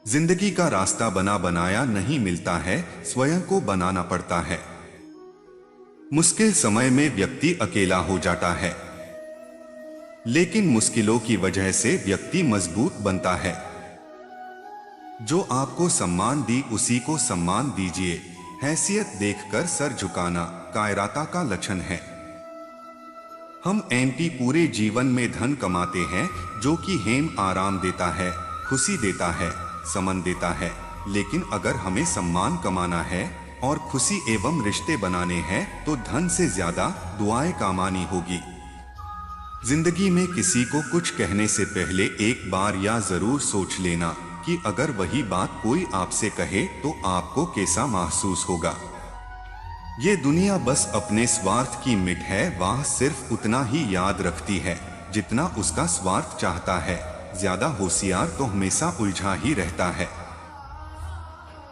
जिंदगी का रास्ता बना बनाया नहीं मिलता है, स्वयं को बनाना पड़ता है। मुश्किल समय में व्यक्ति अकेला हो जाता है, लेकिन मुश्किलों की वजह से व्यक्ति मजबूत बनता है। जो आपको सम्मान दी उसी को सम्मान दीजिए। हैसियत देखकर सर झुकाना कायरता का लक्षण है। हम एंटी पूरे जीवन में धन कमाते हैं जो कि हेम आराम देता है, खुशी देता है, समन देता है। लेकिन अगर हमें सम्मान कमाना है और खुशी एवं रिश्ते बनाने हैं तो धन से ज्यादा दुआएं कामानी होगी। जिंदगी में किसी को कुछ कहने से पहले एक बार या जरूर सोच लेना कि अगर वही बात कोई आपसे कहे तो आपको कैसा महसूस होगा। ये दुनिया बस अपने स्वार्थ की मिट है, वह सिर्फ उतना ही याद रखती है जितना उसका स्वार्थ चाहता है। ज्यादा होशियार तो हमेशा उलझा ही रहता है।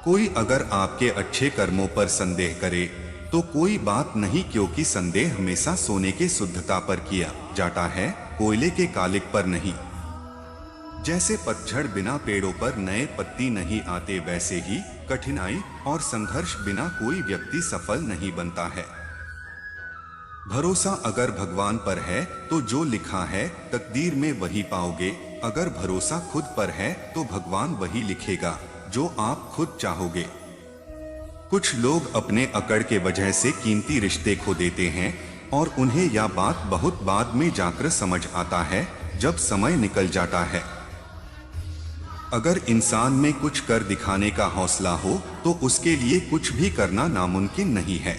कोई अगर आपके अच्छे कर्मों पर संदेह करे तो कोई बात नहीं, क्योंकि संदेह हमेशा सोने के शुद्धता पर किया जाता है, कोयले के कालिक पर नहीं। जैसे पतझड़ बिना पेड़ों पर नए पत्ती नहीं आते, वैसे ही कठिनाई और संघर्ष बिना कोई व्यक्ति सफल नहीं बनता है। भरोसा अगर भगवान पर है तो जो लिखा है तकदीर में वही पाओगे। अगर भरोसा खुद पर है तो भगवान वही लिखेगा जो आप खुद चाहोगे। कुछ लोग अपने अकड़ के वजह से कीमती रिश्ते खो देते हैं और उन्हें यह बात बहुत बाद में जाकर समझ आता है, जब समय निकल जाता है। अगर इंसान में कुछ कर दिखाने का हौसला हो तो उसके लिए कुछ भी करना नामुमकिन नहीं है।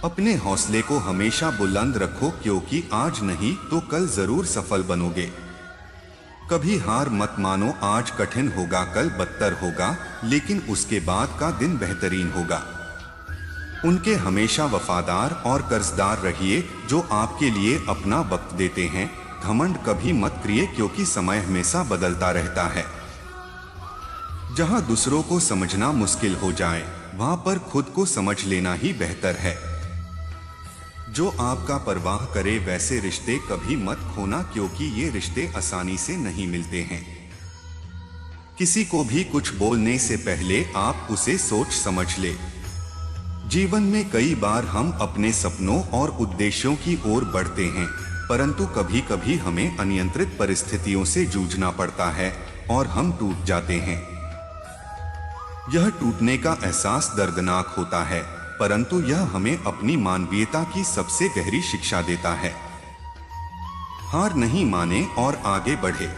अपने हौसले को हमेशा बुलंद रखो, क्योंकि आज नहीं तो कल जरूर सफल बनोगे। कभी हार मत मानो, आज कठिन होगा कल बदतर होगा, लेकिन उसके बाद का दिन बेहतरीन होगा। उनके हमेशा वफादार और कर्जदार रहिए जो आपके लिए अपना वक्त देते हैं। घमंड कभी मत करिए, क्योंकि समय हमेशा बदलता रहता है। जहां दूसरों को समझना मुश्किल हो जाए वहां पर खुद को समझ लेना ही बेहतर है। जो आपका परवाह करे वैसे रिश्ते कभी मत खोना, क्योंकि ये रिश्ते आसानी से नहीं मिलते हैं। किसी को भी कुछ बोलने से पहले आप उसे सोच समझ ले। जीवन में कई बार हम अपने सपनों और उद्देश्यों की ओर बढ़ते हैं, परंतु कभी कभी हमें अनियंत्रित परिस्थितियों से जूझना पड़ता है और हम टूट जाते हैं। यह टूटने का एहसास दर्दनाक होता है, परंतु यह हमें अपनी मानवीयता की सबसे गहरी शिक्षा देता है। हार नहीं माने और आगे बढ़े।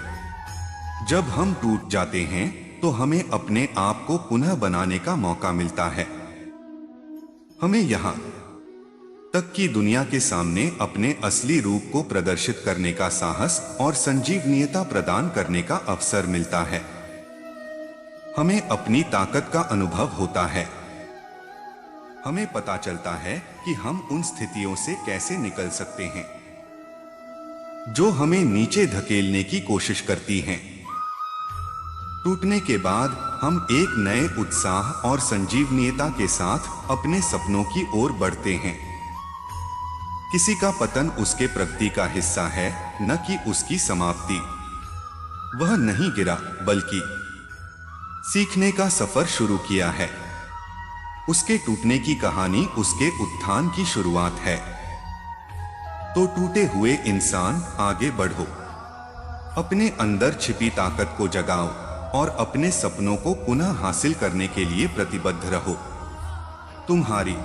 जब हम टूट जाते हैं तो हमें अपने आप को पुनः बनाने का मौका मिलता है। हमें यहाँ तक की दुनिया के सामने अपने असली रूप को प्रदर्शित करने का साहस और संजीवनीयता प्रदान करने का अवसर मिलता है। हमें अपनी ताकत का अनुभव होता है। हमें पता चलता है कि हम उन स्थितियों से कैसे निकल सकते हैं जो हमें नीचे धकेलने की कोशिश करती हैं। टूटने के बाद हम एक नए उत्साह और संजीवनीयता के साथ अपने सपनों की ओर बढ़ते हैं। किसी का पतन उसके प्रगति का हिस्सा है, न कि उसकी समाप्ति। वह नहीं गिरा बल्कि सीखने का सफर शुरू किया है। उसके टूटने की कहानी उसके उत्थान की शुरुआत है। तो टूटे हुए इंसान, आगे बढ़ो। अपने अंदर छिपी ताकत को जगाओ और अपने सपनों को पुनः हासिल करने के लिए प्रतिबद्ध रहो। तुम्हारी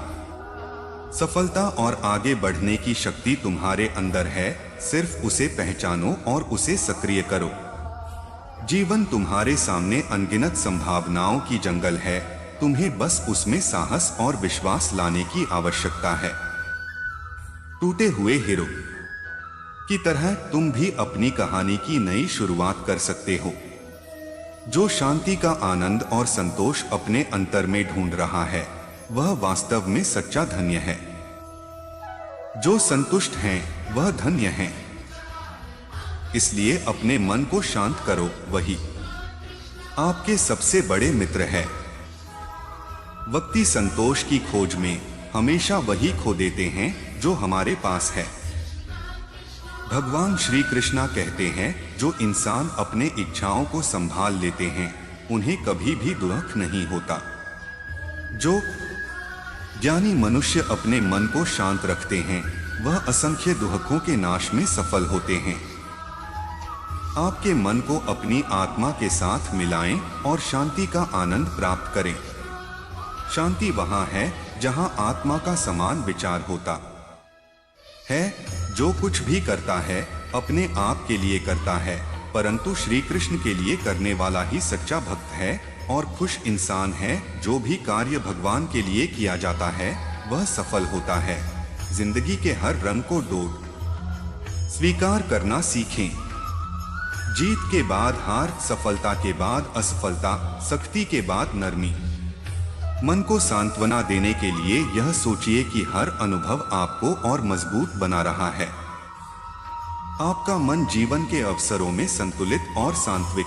सफलता और आगे बढ़ने की शक्ति तुम्हारे अंदर है, सिर्फ उसे पहचानो और उसे सक्रिय करो। जीवन तुम्हारे सामने अनगिनत संभावनाओं की जंगल है, तुम्हें बस उसमें साहस और विश्वास लाने की आवश्यकता है। टूटे हुए हीरो की तरह तुम भी अपनी कहानी की नई शुरुआत कर सकते हो। जो शांति का आनंद और संतोष अपने अंतर में ढूंढ रहा है वह वास्तव में सच्चा धन्य है। जो संतुष्ट हैं वह धन्य हैं। इसलिए अपने मन को शांत करो, वही आपके सबसे बड़े मित्र है। वक्ती संतोष की खोज में हमेशा वही खो देते हैं जो हमारे पास है। भगवान श्री कृष्णा कहते हैं, जो इंसान अपने इच्छाओं को संभाल लेते हैं उन्हें कभी भी दुख नहीं होता। जो ज्ञानी मनुष्य अपने मन को शांत रखते हैं वह असंख्य दुखों के नाश में सफल होते हैं। आपके मन को अपनी आत्मा के साथ मिलाएं और शांति का आनंद प्राप्त करें। शांति वहां है जहां आत्मा का समान विचार होता है। जो कुछ भी करता है अपने आप के लिए करता है, परंतु श्री कृष्ण के लिए करने वाला ही सच्चा भक्त है और खुश इंसान है। जो भी कार्य भगवान के लिए किया जाता है वह सफल होता है। जिंदगी के हर रंग को डोट स्वीकार करना सीखें। जीत के बाद हार, सफलता के बाद असफलता, सख्ती के बाद नरमी। मन को सांत्वना देने के लिए यह सोचिए कि हर अनुभव आपको और मजबूत बना रहा है। आपका मन जीवन के अवसरों में संतुलित और सांत्विक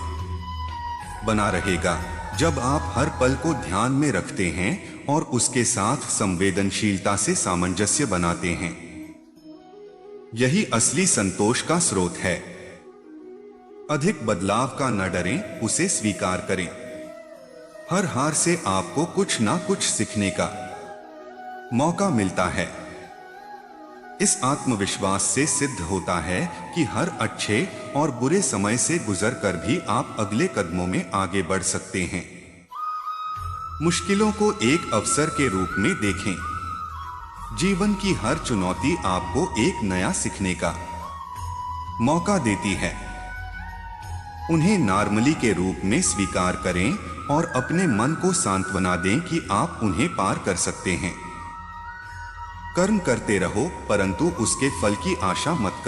बना रहेगा जब आप हर पल को ध्यान में रखते हैं और उसके साथ संवेदनशीलता से सामंजस्य बनाते हैं। यही असली संतोष का स्रोत है। अधिक बदलाव का न डरें, उसे स्वीकार करें। हर हार से आपको कुछ ना कुछ सीखने का मौका मिलता है। इस आत्मविश्वास से सिद्ध होता है कि हर अच्छे और बुरे समय से गुजरकर भी आप अगले कदमों में आगे बढ़ सकते हैं। मुश्किलों को एक अवसर के रूप में देखें। जीवन की हर चुनौती आपको एक नया सीखने का मौका देती है। उन्हें नॉर्मली के रूप में स्वीकार करें और अपने मन को सांत्वना दें कि आप उन्हें पार कर सकते हैं। कर्म करते रहो, परंतु उसके फल की आशा मत करो।